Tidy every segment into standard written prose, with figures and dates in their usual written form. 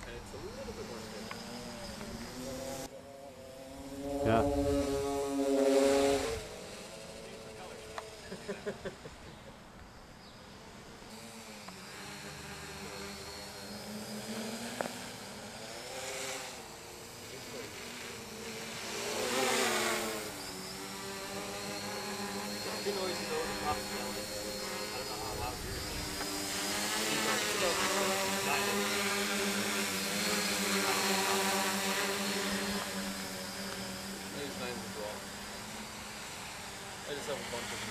And it's a little bit more stable. Yeah. I just have a bunch of them.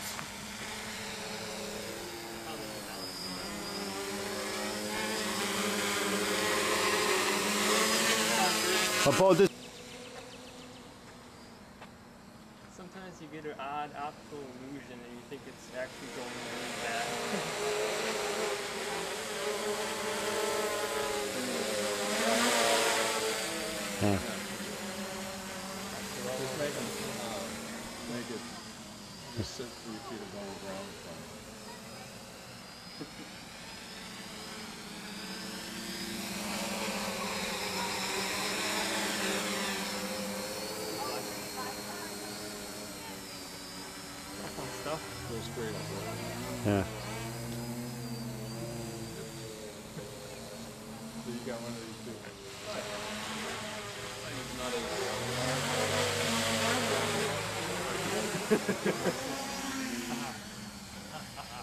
About this. Sometimes you get an odd optical illusion and you think it's actually going really bad. Just make it just sit 3 feet above the ground. Stuff. Go straight up. Yeah. So you got one of these too.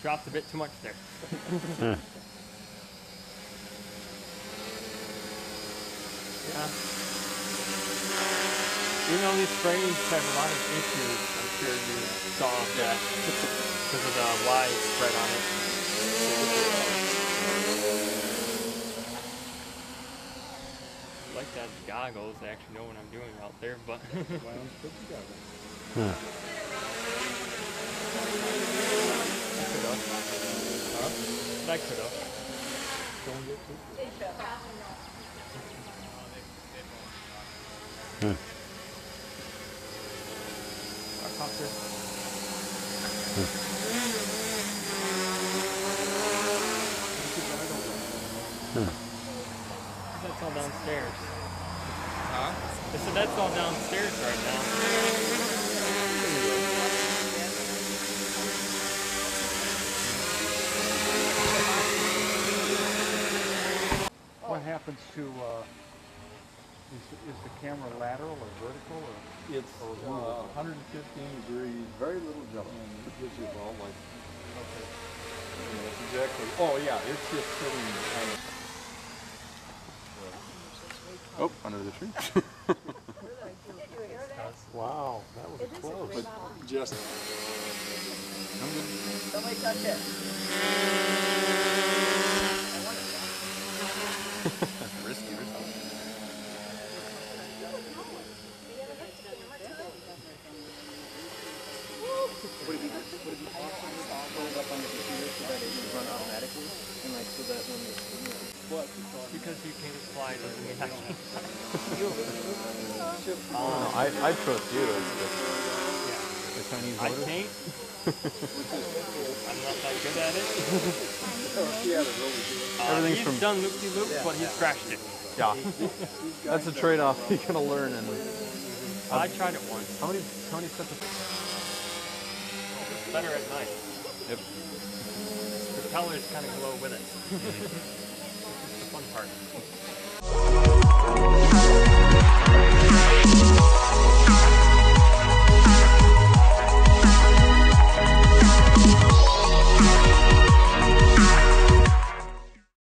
Dropped a bit too much there. Yeah. Yeah. You know, these frames have a lot of issues. I'm sure you saw that because of the wide spread on it. I like that goggles. I actually know what I'm doing out there, but. Why don't you put the goggles? Huh. I could have. Don't get too close. Huh. Helicopter. That's all downstairs. Huh? I said that's all downstairs right now. What happens to, is the camera lateral or vertical or? It's 115 degrees, very little jump, and it gives you all like. Okay. Yeah, that's exactly. Oh yeah, it's just sitting. Oh, under the tree. Wow, that was close. But just. Somebody touch it. Risky. Would it be possible to pull it up on the computer so that it would run automatically? And like so that when the Because you can't fly doesn't mean I can't. I trust you. It's just the Chinese I motor. can't. I'm not that good at it. Everything's He's from done loop-de-loops, but he's crashed it. yeah. That's a trade-off you gotta learn. And I tried it once. how many sets of? It's better at night. Yep. The propellers kind of glow with it. It's the fun part.